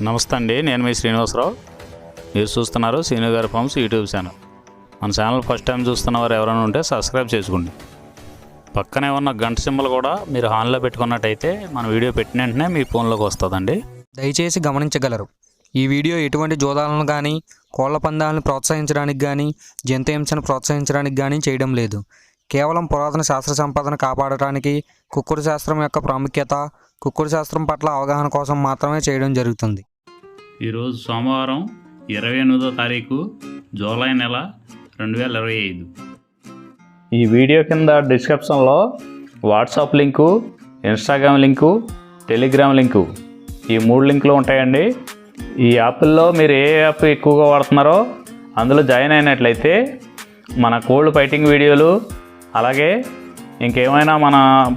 నమస్తే అండి, నేను మీ శ్రీనివాసరావు. మీరు చూస్తున్నారు శ్రీను గారి ఫార్మ్స్ యూట్యూబ్ ఛానల్. మన ఛానల్ ఫస్ట్ టైం చూస్తున్నవారు ఎవరైనా ఉంటే సబ్స్క్రైబ్ చేసుకోండి. పక్కనే ఉన్న గంట సింబల్ కూడా మీరు ఆన్లో పెట్టుకున్నట్టయితే మన వీడియో పెట్టిన వెంటనే మీ ఫోన్లోకి వస్తుందండి. దయచేసి గమనించగలరు, ఈ వీడియో ఎటువంటి జోదాలను కానీ కోళ్ల పందాలను ప్రోత్సహించడానికి కానీ జంతు హింసను ప్రోత్సహించడానికి కానీ చేయడం లేదు. కేవలం పురాతన శాస్త్ర సంపదను కాపాడటానికి, కుక్కుడు శాస్త్రం యొక్క ప్రాముఖ్యత, కుక్కుడు శాస్త్రం పట్ల అవగాహన కోసం మాత్రమే చేయడం జరుగుతుంది. ఈరోజు సోమవారం 28వ తారీఖు జూలై నెల 2025. ఈ వీడియో కింద డిస్క్రిప్షన్లో WhatsApp link, Instagram link, Telegram link, ఈ 3 లింకులు ఉంటాయండి. ఈ యాప్ల్లో మీరు ఏ యాప్ ఎక్కువగా వాడుతున్నారో అందులో జాయిన్ అయినట్లయితే మన కోల్డ్ ఫైటింగ్ వీడియోలు, అలాగే ఇంకేమైనా మన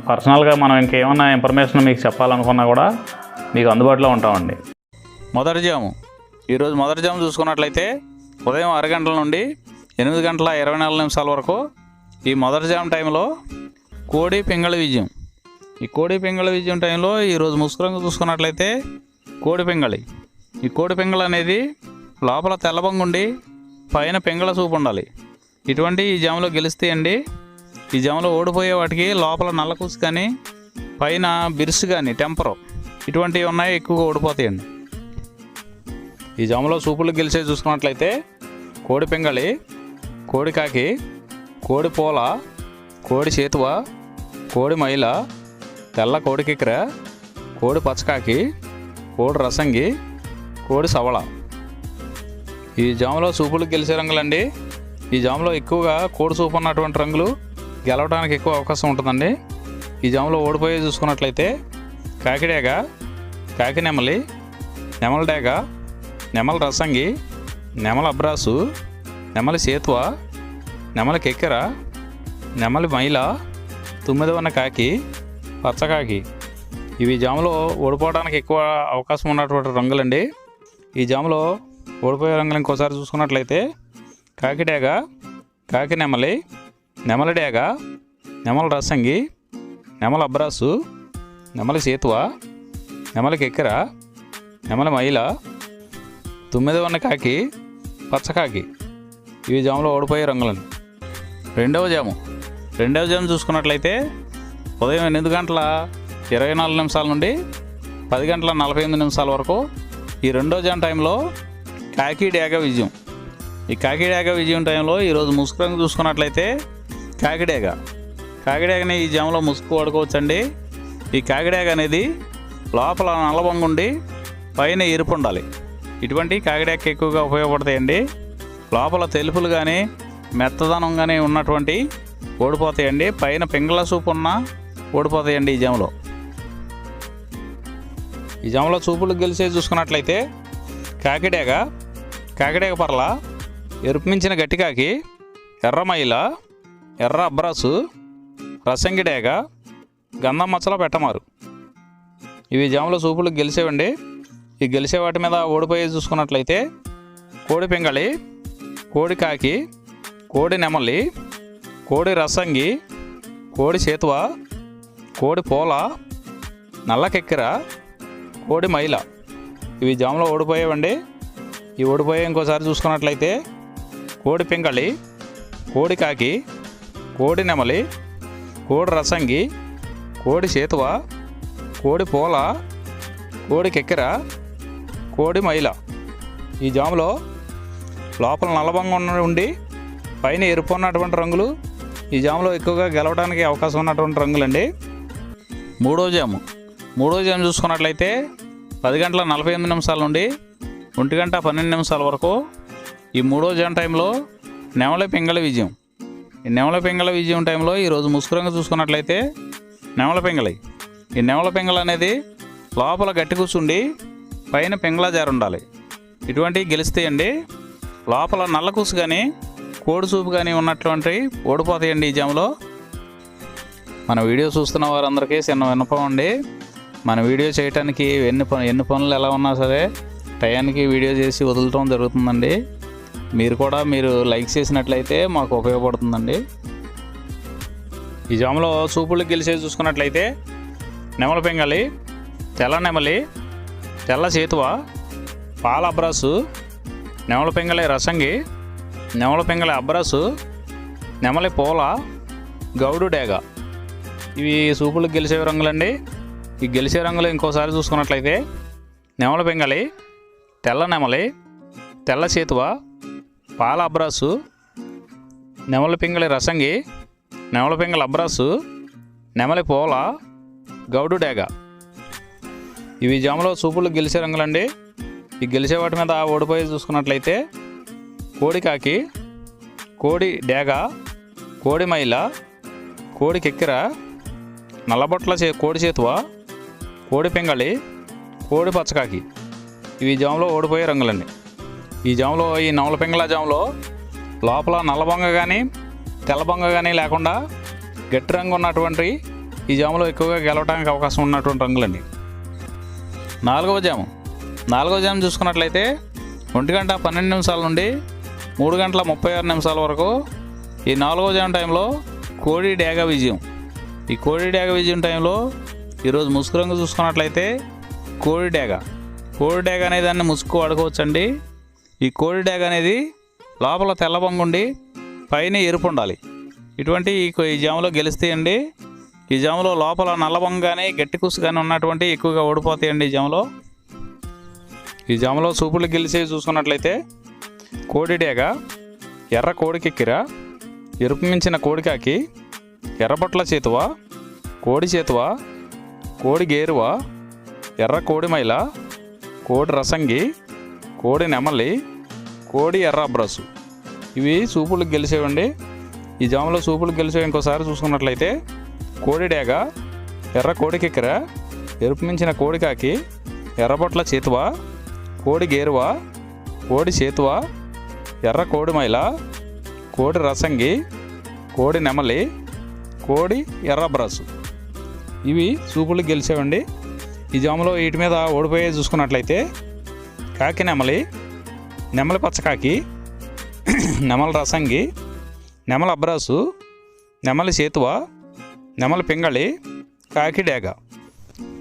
పర్సనల్గా మనం ఇంకేమైనా ఇన్ఫర్మేషన్ మీకు చెప్పాలనుకున్నా కూడా మీకు అందుబాటులో ఉంటామండి. మొదటి జాము, ఈరోజు మొదటి జాము చూసుకున్నట్లయితే ఉదయం 6 గంటల నుండి 8 గంటల 24 నిమిషాల వరకు ఈ మొదటి జాము టైంలో కోడి పింగళ విజయం. ఈ కోడి పింగళ విజయం టైంలో ఈరోజు ముసుగురంగు చూసుకున్నట్లయితే కోడి పింగళి. ఈ కోడి పింగళ అనేది లోపల తెల్లబంగుండి పైన పింగళ చూపు ఉండాలి. ఇటువంటి ఈ జాములో గెలుస్తాయండి. ఈ జాములో ఓడిపోయే వాటికి లోపల నల్లకూసు కానీ పైన బిరుసు కానీ టెంపరు ఇటువంటివి ఉన్నాయి, ఎక్కువగా ఓడిపోతాయండి. ఈ జాములో సూపులు గెలిచే చూసుకున్నట్లయితే కోడి పింగళి, కోడి కాకి, కోడి పూల, కోడి చేతువ, కోడి మైల, తెల్ల కోడి కిక్కెర, కోడి పచ్చకాకి, కోడి రసంగి, కోడి సవళ. ఈ జాములో సూపులు గెలిచే రంగులండి. ఈ జాములో ఎక్కువగా కోడి సూపు ఉన్నటువంటి రంగులు గెలవడానికి ఎక్కువ అవకాశం ఉంటుందండి. ఈ జాములో ఓడిపోయి చూసుకున్నట్లయితే కాకిడేగ, కాకి నెమలి, నెమల డేగ, నెమల రసంగి, నెమల అబ్రాసు, నెమలి సేతువ, నెమలి కెక్కెర, నెమలి మైల, తుమ్మిదవన్న కాకి, పచ్చకాకి. ఇవి జాములో ఓడిపోవడానికి ఎక్కువ అవకాశం ఉన్నటువంటి రంగులండి. ఈ జాములో ఓడిపోయే రంగులు ఇంకోసారి చూసుకున్నట్లయితే కాకిడేగ, కాకి నెమలి, నెమలి డేగ, నెమల రసంగి, నెమల అబ్రాసు, నెమలి సేతువ, నెమలి కెక్కెర, నెమలి మైల, తుమ్మిదవన్న కాకి, పచ్చకాకి. ఇవి జాములో ఓడిపోయే రంగులండి. రెండవ జాము చూసుకున్నట్లయితే ఉదయం 8 గంటల 24 నిమిషాల నుండి 10 గంటల 48 నిమిషాల వరకు ఈ రెండో జాము టైంలో కాకి డేగ విజయం. ఈ కాకి డేగ విజయం టైంలో ఈరోజు ముసుగు రంగు చూసుకున్నట్లయితే కాకిడేగని ఈ జాములో ముసుగు వాడుకోవచ్చండి. ఈ కాకిడేగ అనేది లోపల నల్లబొంగుండి పైన ఎరుపు ఉండాలి. ఇటువంటి కాకిడేగ ఎక్కువగా ఉపయోగపడతాయండి. లోపల తెలుపులు కానీ మెత్తదనం కానీ ఉన్నటువంటి ఓడిపోతాయండి. పైన పింగళ సూపు ఉన్న ఓడిపోతాయండి. ఈ జాములో చూపులు గెలిచే చూసుకున్నట్లయితే కాకిడేగ పర్ల, ఎరుపు మించిన గట్టికాకి, ఎర్ర మైల, ఎర్ర అబ్రాసు, రసంగి డేగ, గంధం మచ్చల పెట్టమారు. ఇవి జాములో సూపులు గెలిచేవండి. ఈ గెలిచే వాటి మీద ఓడిపోయి చూసుకున్నట్లయితే కోడి పింగళి, కోడి కాకి, కోడి నెమలి, కోడి రసంగి, కోడి చేతువ, కోడి పూల, నల్ల కెక్కెర, కోడి మైల. ఇవి జాములో ఓడిపోయేవండి. ఈ ఓడిపోయే ఇంకోసారి చూసుకున్నట్లయితే కోడి పింగళి, కోడి కాకి, కోడి నెమలి, కోడి రసంగి, కోడి చేతువ, కోడి పూల, కోడి కెక్కెర, కోడి మైల. ఈ జాములో లోపల నల్లబంగా ఉండి పైన ఎరుపు ఉన్నటువంటి రంగులు ఈ జాములో ఎక్కువగా గెలవడానికి అవకాశం ఉన్నటువంటి రంగులండి. మూడో జాము చూసుకున్నట్లయితే 10 గంటల 48 నిమిషాల నుండి 1 గంట 12 నిమిషాల వరకు ఈ మూడో జాము టైంలో నెమలి పింగళ విజయం. ఈ నెమలి పింగళ విజయం టైంలో ఈరోజు ముసుగురంగా చూసుకున్నట్లయితే నెమల పింగళి. ఈ నెమల పింగళ అనేది లోపల గట్టి కూర్చుండి పైన పింగళ జారు ఉండాలి. ఇటువంటివి గెలుస్తాయండి. లోపల నల్ల కూసు కానీ కోడి చూపు కానీ ఉన్నటువంటి ఓడిపోతాయండి. ఈ జాములో మన వీడియో చూస్తున్న వారందరికీ చిన్న విన్నపం అండి. మన వీడియో చేయడానికి ఎన్ని పనులు ఎలా ఉన్నా సరే టయానికి వీడియో చేసి వదలటం జరుగుతుందండి. మీరు లైక్ చేసినట్లయితే మాకు ఉపయోగపడుతుందండి. ఈ జాములో సూపులు గెలిచేసి చూసుకున్నట్లయితే నెమల పింగళి, తెల్ల నెమలి, తెల్ల చేతువ, పాల అబ్రాసు, నెమలి పింగళి రసంగి, నెమలి పింగళి అబ్రాసు, నెమలి పూల, గౌడు డేగ. ఇవి సూపులకు గెలిచే రంగులండి. ఈ గెలిచే రంగులు ఇంకోసారి చూసుకున్నట్లయితే నెమలి పింగళి, తెల్ల నెమలి, తెల్ల చేతువ, పాల అబ్రాసు, నెమలి పింగళి రసంగి, నెమలి పింగళి అబ్రాసు, నెమలి పూల, గౌడు డేగ. ఇవి జాములో సూపులకు గెలిచే రంగులండి. ఈ గెలిచే వాటి మీద ఓడిపోయి చూసుకున్నట్లయితే కోడి కాకి, కోడి డేగ, కోడి మైల, కోడి కెక్కిర, నల్లబొట్ల కోడి చేతువ, కోడి పింగళి, కోడి పచ్చకాకి. ఇవి జాములో ఓడిపోయే రంగులండి. ఈ జాములో ఈ నవల పింగళ జాములో లోపల నల్లబొంగ కానీ తెల్లబొంగ కానీ లేకుండా గట్టి రంగు ఉన్నటువంటి ఈ జాములో ఎక్కువగా గెలవడానికి అవకాశం ఉన్నటువంటి రంగులండి. నాలుగవ జాము చూసుకున్నట్లయితే 1:12 నుండి 3:36 వరకు ఈ 4వ జాము టైంలో కోడి డేగ విజయం. ఈ కోడి డేగ విజయం టైంలో ఈరోజు ముసుగు రంగు చూసుకున్నట్లయితే కోడి డేగ అనే దాన్ని ముసుగు వాడుకోవచ్చండి. ఈ కోడి డేగ అనేది లోపల తెల్లబొంగు ఉండి పైన ఎరుపు ఉండాలి. ఇటువంటి ఈ జాములో గెలుస్తాయండి. ఈ జాములో లోపల నల్లబొంగ కానీ గట్టి కుసు కానీ ఉన్నటువంటి ఎక్కువగా ఓడిపోతాయండి. ఈ జాములో సూపులు గెలిచేవి చూసుకున్నట్లయితే కోడి డేగ, ఎర్ర కోడి కెక్కిర, ఎరుపు మించిన కోడికాకి, ఎర్రబొట్ల చేతువ, కోడి చేతువ, కోడి గేరువ, ఎర్ర కోడి మైల, కోడి రసంగి, కోడి నెమలి, కోడి ఎర్ర అబ్రాసు. ఇవి సూపులకు గెలిచేవండి. ఈ జాములో సూపులకు గెలిచేవి ఇంకోసారి చూసుకున్నట్లయితే కోడి డేగ, ఎర్ర కోడి కెక్కిర, ఎరుపు మించిన కోడికాకి, ఎర్రబొట్ల చేతువ, కోడి గేరువ, కోడి చేతువ, ఎర్ర కోడి మైల, కోడి రసంగి, కోడి నెమలి, కోడి ఎర్ర అబ్రాసు. ఇవి సూపులకు గెలిచేవండి. ఈ జాములో వీటి మీద ఓడిపోయే చూసుకున్నట్లయితే కాకి నెమలి, నెమలి పచ్చకాకి, నెమలి రసంగి, నెమలి అబ్రాసు, నెమలి చేతువ, నెమలి పింగళి, కాకి డేగ.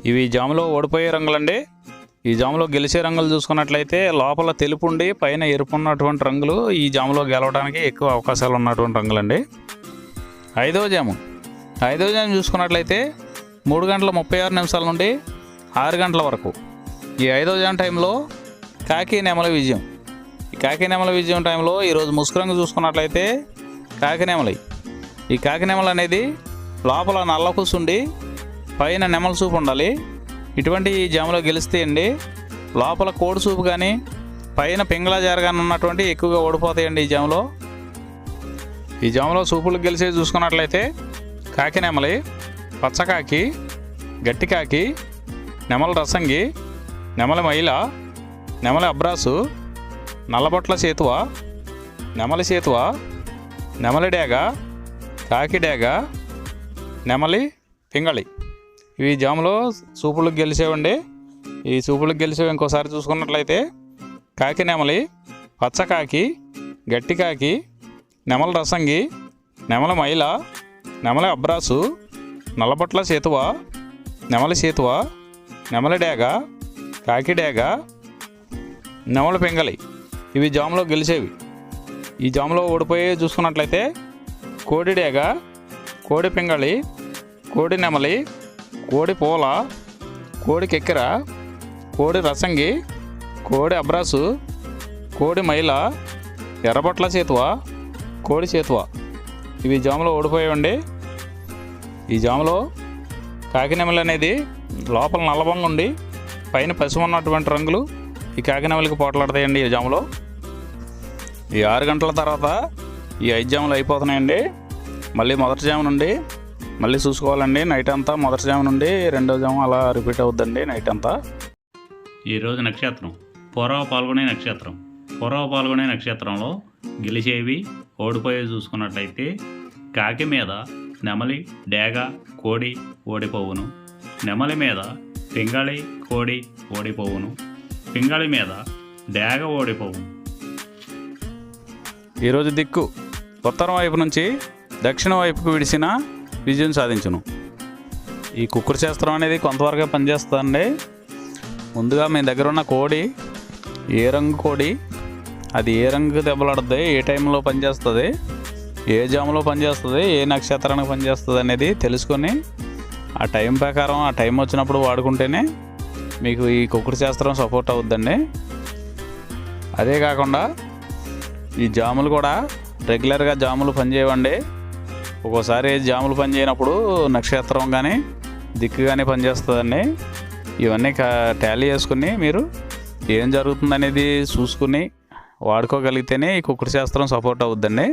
ఇవి జాములో ఓడిపోయే రంగులండి. ఈ జాములో గెలిచే రంగులు చూసుకున్నట్లయితే లోపల తెలుపు ఉండి పైన ఎరుపు ఉన్నటువంటి రంగులు ఈ జాములో గెలవడానికి ఎక్కువ అవకాశాలు ఉన్నటువంటి రంగులండి. ఐదవ జాము చూసుకున్నట్లయితే 3:36 నుండి 6 గంటల వరకు ఈ 5వ జాము టైంలో కాకి నెమలి విజయం. ఈ కాకి నెమలి విజయం టైంలో ఈరోజు ముసుగు రంగు చూసుకున్నట్లయితే కాకి నెమలి. ఈ కాకి నెమలి అనేది లోపల నల్ల కూసుండి పైన నెమలి సూపు ఉండాలి. ఇటువంటి ఈ జాములో గెలుస్తాయండి. లోపల కోడి సూపు కానీ పైన పింగళ జార కానీ ఉన్నటువంటి ఎక్కువగా ఓడిపోతాయండి. ఈ జాములో సూపులకు గెలిచేది చూసుకున్నట్లయితే కాకి నెమలి, పచ్చకాకి, గట్టికాకి, నెమలి రసంగి, నెమలి మైల, నెమలి అబ్రాసు, నల్లబొట్ల చేతువ, నెమలి చేతువ, నెమలి డేగ, కాకి డేగ, నెమలి పింగళి. ఇవి జాములో సూపులకు గెలిచేవండి. ఈ సూపులకు గెలిచేవి ఇంకోసారి చూసుకున్నట్లయితే కాకి నెమలి, పచ్చకాకి, గట్టికాకి, నెమలి రసంగి, నెమలి మైల, నెమలి అబ్రాసు, నల్లబొట్ల చేతువ, నెమలి చేతువ, నెమలి డేగ, కాకి డేగ, నెమలి పింగళి. ఇవి జాములో గెలిచేవి. ఈ జాములో ఓడిపోయే చూసుకున్నట్లయితే కోడి డేగ, కోడి పింగళి, కోడి నెమలి, కోడి పూల, కోడి కెక్కిర, కోడి రసంగి, కోడి అబ్రాసు, కోడి మైల, ఎర్రబొట్ల చేతువ, కోడి చేతువ. ఇవి జాములో ఓడిపోయాయండి. ఈ జాములో కాకి నెమలి అనేది లోపల నల్లబొంగ ఉండి పైన పసుపు ఉన్నటువంటి రంగులు ఈ కాకి నెమలికి పోట్లాడతాయండి. ఈ జాములో ఈ 6 గంటల తర్వాత ఈ 5 జాములు అయిపోతున్నాయండి. మళ్ళీ మొదటి జాము నుండి మళ్ళీ చూసుకోవాలండి. నైట్ అంతా మొదటి జాము నుండి 2వ జాము అలా రిపీట్ అవుద్దండి నైట్ అంతా. ఈరోజు నక్షత్రం పూర్వ పాల్గొనే నక్షత్రంలో గెలిచేవి ఓడిపోయేవి చూసుకున్నట్లయితే కాకి మీద నెమలి, డేగ, కోడి ఓడిపోవును. నెమలి మీద పింగళి, కోడి ఓడిపోవును. పింగళి మీద డేగ ఓడిపోవును. ఈరోజు దిక్కు ఉత్తరం వైపు నుంచి దక్షిణం వైపుకు విడిచిన విజయం సాధించును. ఈ కుక్కుడు శాస్త్రం అనేది కొంతవరకే పనిచేస్తుందండి. ముందుగా మీ దగ్గర ఉన్న కోడి ఏ రంగు కోడి అది ఏ రంగు దెబ్బలాడుతుంది, ఏ టైంలో పనిచేస్తుంది, ఏ జాములో పనిచేస్తుంది, ఏ నక్షత్రానికి పనిచేస్తుంది అనేది తెలుసుకొని ఆ టైం ప్రకారం ఆ టైం వచ్చినప్పుడు వాడుకుంటేనే మీకు ఈ కుక్కుడు శాస్త్రం సపోర్ట్ అవుద్దండి. అదే కాకుండా ఈ జాములు కూడా రెగ్యులర్గా జాములు పనిచేయవండి. ఒక్కోసారి జాములు పనిచేయనప్పుడు నక్షత్రం కానీ దిక్కు కానీ పనిచేస్తుందండి. ఇవన్నీ టాలీ చేసుకుని మీరు ఏం జరుగుతుందనేది చూసుకుని వాడుకోగలిగితేనే ఈ కుక్కుడు శాస్త్రం సపోర్ట్ అవుద్దండి.